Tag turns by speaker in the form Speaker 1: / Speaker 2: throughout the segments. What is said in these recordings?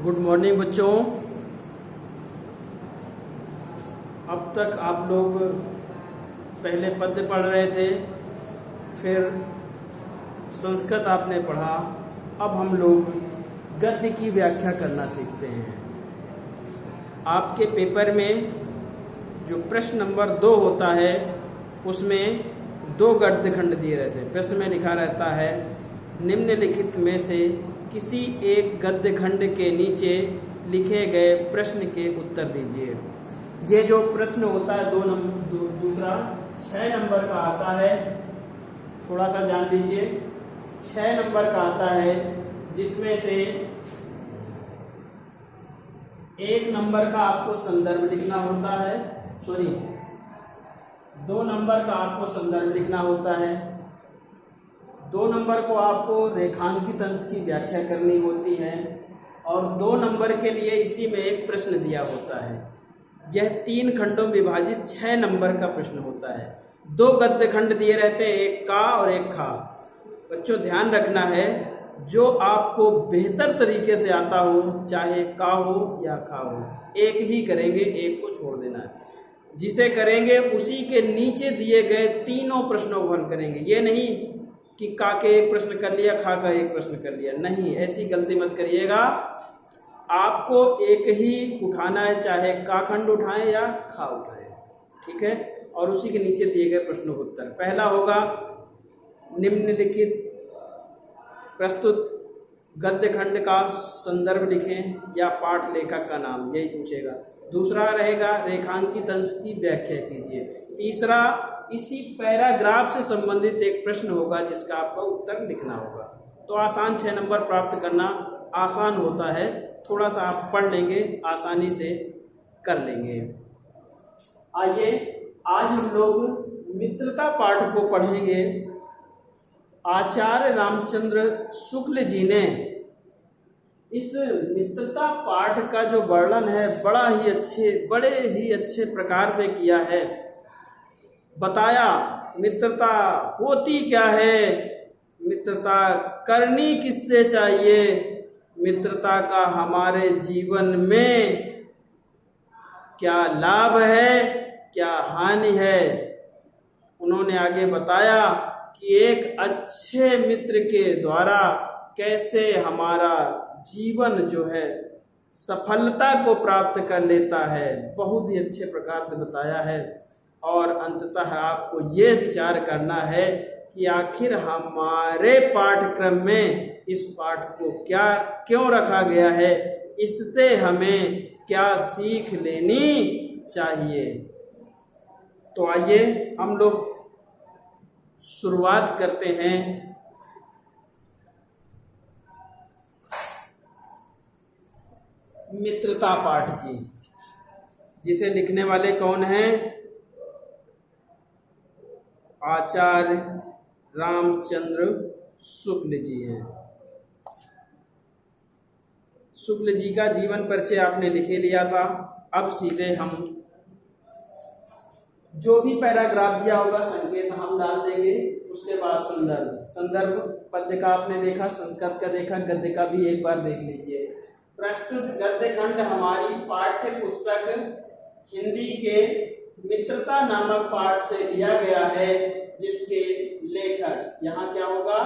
Speaker 1: Good morning बच्चों। अब तक आप लोग पहले पद्य पढ़ रहे थे, फिर संस्कृत आपने पढ़ा। अब हम लोग गद्य की व्याख्या करना सीखते हैं। आपके पेपर में जो प्रश्न नंबर 2 होता है उसमें 2 गद्य खंड दिए रहते हैं। प्रश्न में लिखा रहता है निम्नलिखित में से किसी एक गद्य खंड के नीचे लिखे गए प्रश्न के उत्तर दीजिए। ये जो प्रश्न होता है दूसरा 6 नंबर का आता है, थोड़ा सा जान लीजिए। 6 नंबर का आता है जिसमें से 1 नंबर का आपको संदर्भ लिखना होता है, 2 नंबर का आपको संदर्भ लिखना होता है, 2 नंबर को आपको रेखांकित अंश की व्याख्या करनी होती है और 2 नंबर के लिए इसी में एक प्रश्न दिया होता है। यह 3 खंडों में विभाजित 6 नंबर का प्रश्न होता है। 2 गद्य खंड दिए रहते हैं, एक का और एक खा। बच्चों ध्यान रखना है, जो आपको बेहतर तरीके से आता हो, चाहे का हो या खा हो, एक ही करेंगे, एक को छोड़ देना है। जिसे करेंगे उसी के नीचे दिए गए तीनों प्रश्नों को हल करेंगे। ये नहीं कि का के एक प्रश्न कर लिया, खा का एक प्रश्न कर लिया, नहीं, ऐसी गलती मत करिएगा। आपको एक ही उठाना है, चाहे का खंड उठाएं या खा उठाएं, ठीक है। और उसी के नीचे दिए गए प्रश्नों का उत्तर। पहला होगा निम्नलिखित प्रस्तुत गद्य खंड का संदर्भ लिखें या पाठ लेखक का नाम, यही पूछेगा। दूसरा रहेगा रेखांकित अंश की व्याख्या कीजिए। तीसरा इसी पैराग्राफ से संबंधित एक प्रश्न होगा जिसका आपको उत्तर लिखना होगा। तो आसान 6 नंबर प्राप्त करना आसान होता है, थोड़ा सा आप पढ़ लेंगे आसानी से कर लेंगे। आइए आज हम लोग मित्रता पाठ को पढ़ेंगे। आचार्य रामचंद्र शुक्ल जी ने इस मित्रता पाठ का जो वर्णन है बड़े ही अच्छे प्रकार से किया है। बताया मित्रता होती क्या है, मित्रता करनी किससे चाहिए, मित्रता का हमारे जीवन में क्या लाभ है, क्या हानि है। उन्होंने आगे बताया कि एक अच्छे मित्र के द्वारा कैसे हमारा जीवन जो है सफलता को प्राप्त कर लेता है, बहुत ही अच्छे प्रकार से बताया है। और अंततः आपको ये विचार करना है कि आखिर हमारे पाठ्यक्रम में इस पाठ को क्यों रखा गया है, इससे हमें क्या सीख लेनी चाहिए। तो आइए हम लोग शुरुआत करते हैं। मित्रता पाठ की, जिसे लिखने वाले कौन हैं? आचार्य रामचंद्र शुक्ल जी हैं। शुक्ल जी का जीवन परिचय आपने लिखे लिया था। अब सीधे हम जो भी पैराग्राफ दिया होगा संकेत हम डाल देंगे, उसके बाद संदर्भ पद्य का आपने देखा, संस्कृत का देखा, गद्य का भी एक बार देख लीजिए। प्रस्तुत गद्य खंड हमारी पाठ्य पुस्तक हिंदी के मित्रता नामक पाठ से लिया गया है, जिसके लेखक, यहाँ क्या होगा,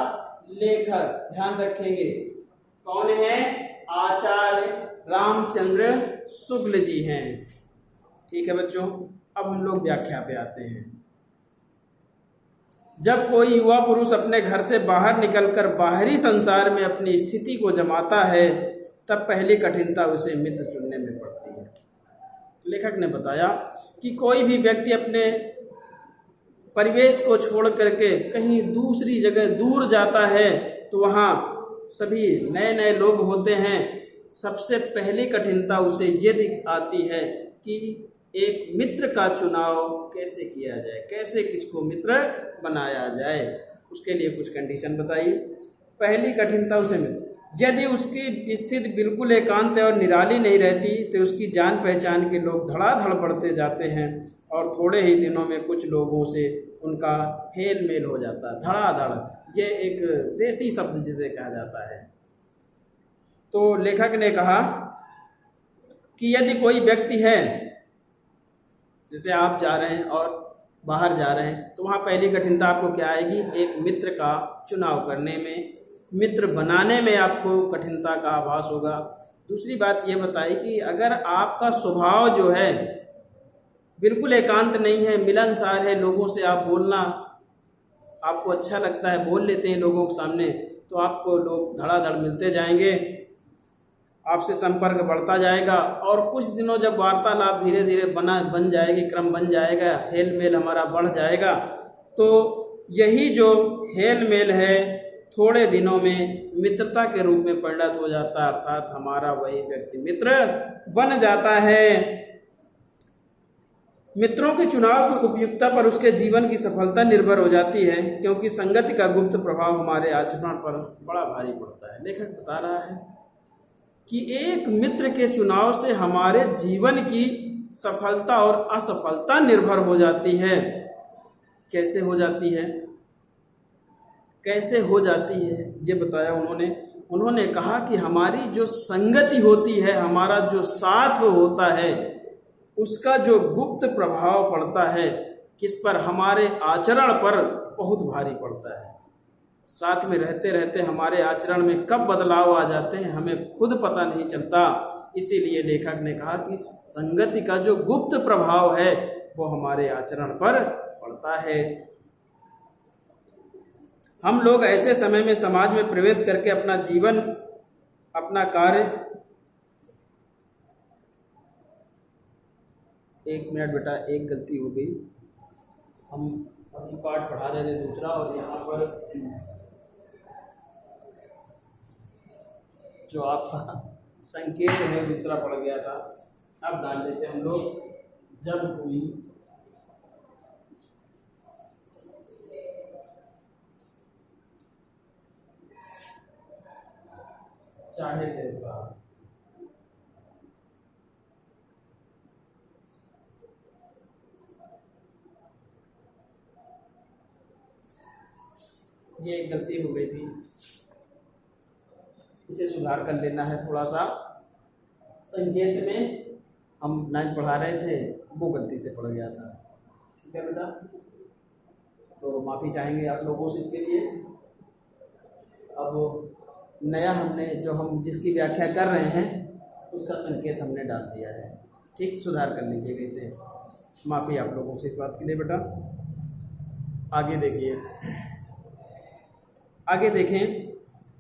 Speaker 1: लेखक, ध्यान रखेंगे कौन है, आचार्य रामचंद्र शुक्ल जी हैं। ठीक है बच्चों, अब हम लोग व्याख्या पे आते हैं। जब कोई युवा पुरुष अपने घर से बाहर निकलकर बाहरी संसार में अपनी स्थिति को जमाता है, तब पहली कठिनता उसे मित्र चुनने में पड़ती है। लेखक ने बताया कि कोई भी व्यक्ति अपने परिवेश को छोड़ करके कहीं दूसरी जगह दूर जाता है तो वहाँ सभी नए नए लोग होते हैं। सबसे पहली कठिनता उसे ये आती है कि एक मित्र का चुनाव कैसे किया जाए, कैसे किसको मित्र बनाया जाए। उसके लिए कुछ कंडीशन बताइए। पहली कठिनता उसे यदि उसकी स्थिति बिल्कुल एकांत और निराली नहीं रहती तो उसकी जान पहचान के लोग धड़ाधड़ बढ़ते जाते हैं और थोड़े ही दिनों में कुछ लोगों से उनका हेल मेल हो जाता है। धड़ाधड़, ये एक देसी शब्द जिसे कहा जाता है। तो लेखक ने कहा कि यदि कोई व्यक्ति है, जैसे आप जा रहे हैं और बाहर जा रहे हैं, तो वहाँ पहली कठिनता आपको क्या आएगी? एक मित्र का चुनाव करने में, मित्र बनाने में आपको कठिनता का आभास होगा। दूसरी बात ये बताई कि अगर आपका स्वभाव जो है बिल्कुल एकांत नहीं है, मिलनसार है, लोगों से आप बोलना आपको अच्छा लगता है, बोल लेते हैं लोगों के सामने, तो आपको लोग धड़ाधड़ मिलते जाएंगे, आपसे संपर्क बढ़ता जाएगा और कुछ दिनों जब वार्तालाप धीरे धीरे बन जाएगी, क्रम बन जाएगा, हेल मेल हमारा बढ़ जाएगा, तो यही जो हेल मेल है थोड़े दिनों में मित्रता के रूप में परिणत हो जाता है, अर्थात हमारा वही व्यक्ति मित्र बन जाता है। मित्रों के चुनाव की उपयुक्तता पर उसके जीवन की सफलता निर्भर हो जाती है, क्योंकि संगति का गुप्त प्रभाव हमारे आचरण पर बड़ा भारी पड़ता है। लेखक बता रहा है कि एक मित्र के चुनाव से हमारे जीवन की सफलता और असफलता निर्भर हो जाती है। कैसे हो जाती है? कैसे हो जाती है ये बताया उन्होंने कहा कि हमारी जो संगति होती है, हमारा जो साथ होता है, उसका जो गुप्त प्रभाव पड़ता है किस पर? हमारे आचरण पर बहुत भारी पड़ता है। साथ में रहते रहते हमारे आचरण में कब बदलाव आ जाते हैं हमें खुद पता नहीं चलता। इसीलिए लेखक ने कहा कि संगति का जो गुप्त प्रभाव है वो हमारे आचरण पर पड़ता है। हम लोग ऐसे समय में समाज में प्रवेश करके अपना जीवन, अपना कार्य, एक मिनट बेटा, एक गलती हो गई, हम अभी पाठ पढ़ा रहे थे दूसरा और यहाँ पर जो आपका संकेत है दूसरा पड़ गया था। अब डाल देते हम लोग, जब हुई चाहे देवता, ये एक गलती हो गई थी, इसे सुधार कर लेना है थोड़ा सा। संकेत में हम 9th पढ़ा रहे थे, वो गलती से पड़ गया था। ठीक है बेटा, तो माफ़ी चाहेंगे आप लोगों से इसके लिए। अब नया हमने जो हम जिसकी व्याख्या कर रहे हैं उसका संकेत हमने डाल दिया है। ठीक, सुधार कर लीजिएगा इसे। माफ़ी आप लोगों से इस बात के लिए बेटा। आगे देखिए, आगे देखें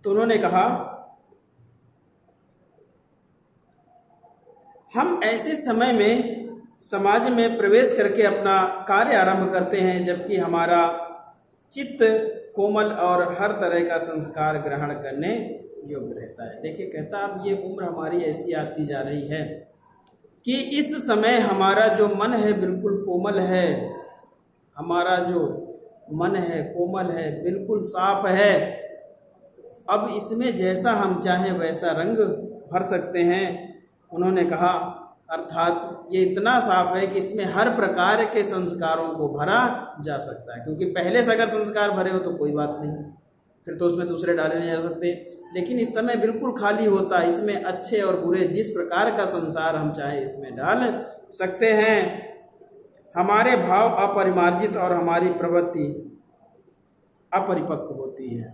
Speaker 1: तो उन्होंने कहा हम ऐसे समय में समाज में प्रवेश करके अपना कार्य आरंभ करते हैं जबकि हमारा चित्त कोमल और हर तरह का संस्कार ग्रहण करने योग्य रहता है। देखिए, कहता अब ये उम्र हमारी ऐसी आती जा रही है कि इस समय हमारा जो मन है बिल्कुल कोमल है, हमारा जो मन है कोमल है, बिल्कुल साफ है। अब इसमें जैसा हम चाहें वैसा रंग भर सकते हैं। उन्होंने कहा अर्थात ये इतना साफ है कि इसमें हर प्रकार के संस्कारों को भरा जा सकता है, क्योंकि पहले से अगर संस्कार भरे हो तो कोई बात नहीं, फिर तो उसमें दूसरे डाले नहीं जा सकते। लेकिन इस समय बिल्कुल खाली होता है, इसमें अच्छे और बुरे जिस प्रकार का संसार हम चाहे इसमें डाल सकते हैं। हमारे भाव अपरिमार्जित और हमारी प्रवृत्ति अपरिपक्व होती है।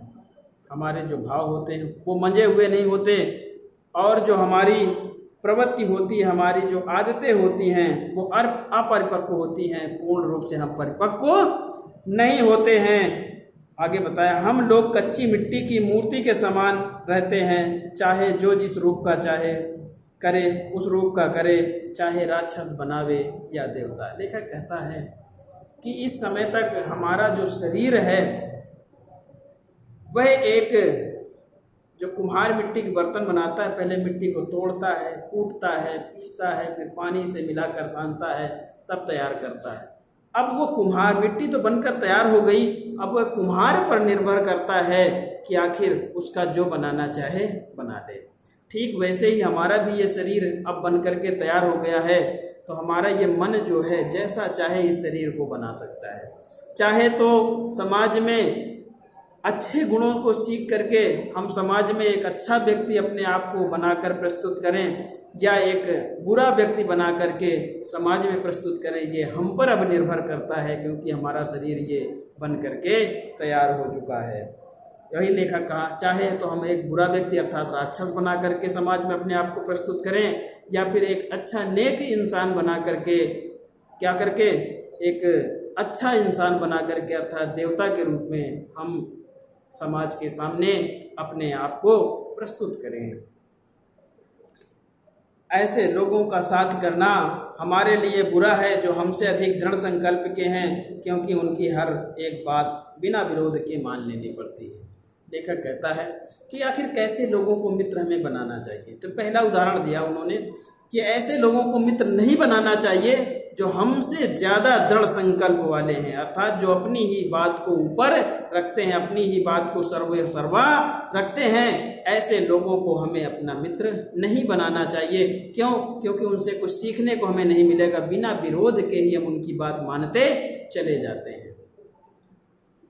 Speaker 1: हमारे जो भाव होते हैं वो मंजे हुए नहीं होते, और जो हमारी प्रवृत्ति होती है, हमारी जो आदतें होती हैं वो अपरिपक्व होती हैं, पूर्ण रूप से हम परिपक्व नहीं होते हैं। आगे बताया हम लोग कच्ची मिट्टी की मूर्ति के समान रहते हैं, चाहे जो जिस रूप का चाहे करे उस रूप का करे, चाहे राक्षस बनावे या देवता। लेखक कहता है कि इस समय तक हमारा जो शरीर है वह एक जो कुम्हार मिट्टी के बर्तन बनाता है, पहले मिट्टी को तोड़ता है, कूटता है, पीसता है, फिर पानी से मिलाकर सानता है, तब तैयार करता है। अब वो कुम्हार मिट्टी तो बनकर तैयार हो गई, अब वह कुम्हार पर निर्भर करता है कि आखिर उसका जो बनाना चाहे बना दे। ठीक वैसे ही हमारा भी ये शरीर अब बन करके तैयार हो गया है, तो हमारा ये मन जो है जैसा चाहे इस शरीर को बना सकता है। चाहे तो समाज में अच्छे गुणों को सीख करके हम समाज में एक अच्छा व्यक्ति अपने आप को बनाकर प्रस्तुत करें या एक बुरा व्यक्ति बना करके समाज में प्रस्तुत करें, ये हम पर अब निर्भर करता है, क्योंकि हमारा शरीर ये बन करके तैयार हो चुका है। यही लेखक कहा, चाहे तो हम एक बुरा व्यक्ति अर्थात राक्षस बना करके समाज में अपने आप को प्रस्तुत करें, या फिर एक अच्छा नेक इंसान बना करके क्या करके एक अच्छा इंसान बना करके अर्थात देवता के रूप में हम समाज के सामने अपने आप को प्रस्तुत करें। ऐसे लोगों का साथ करना हमारे लिए बुरा है जो हमसे अधिक दृढ़ संकल्प के हैं, क्योंकि उनकी हर एक बात बिना विरोध के मान लेनी पड़ती है। लेखक कहता है कि आखिर कैसे लोगों को मित्र हमें बनाना चाहिए। तो पहला उदाहरण दिया उन्होंने कि ऐसे लोगों को मित्र नहीं बनाना चाहिए जो हमसे ज़्यादा दृढ़ संकल्प वाले हैं, अर्थात जो अपनी ही बात को ऊपर रखते हैं, अपनी ही बात को सर्वा रखते हैं। ऐसे लोगों को हमें अपना मित्र नहीं बनाना चाहिए। क्यों? क्योंकि उनसे कुछ सीखने को हमें नहीं मिलेगा, बिना विरोध के ही हम उनकी बात मानते चले जाते हैं।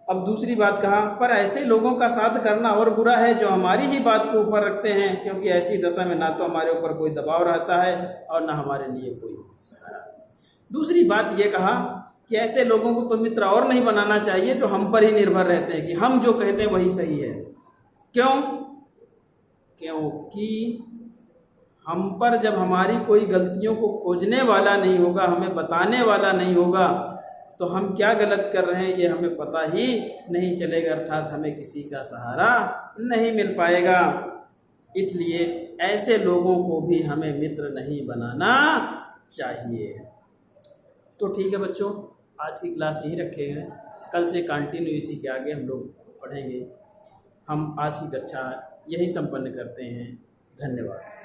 Speaker 1: अब दूसरी बात कहा, पर ऐसे लोगों का साथ करना और बुरा है जो हमारी ही बात को ऊपर रखते हैं, क्योंकि ऐसी दशा में ना तो हमारे ऊपर कोई दबाव रहता है और ना हमारे लिए कोई सहारा। दूसरी बात ये कहा कि ऐसे लोगों को तो मित्र और नहीं बनाना चाहिए जो हम पर ही निर्भर रहते हैं कि हम जो कहते हैं वही सही है। क्यों? क्योंकि हम पर जब हमारी कोई गलतियों को खोजने वाला नहीं होगा, हमें बताने वाला नहीं होगा, तो हम क्या गलत कर रहे हैं ये हमें पता ही नहीं चलेगा, अर्थात हमें किसी का सहारा नहीं मिल पाएगा। इसलिए ऐसे लोगों को भी हमें मित्र नहीं बनाना चाहिए। तो ठीक है बच्चों, आज की क्लास यही रखेंगे, कल से कंटिन्यू इसी के आगे हम लोग पढ़ेंगे। हम आज की कक्षा यही संपन्न करते हैं। धन्यवाद।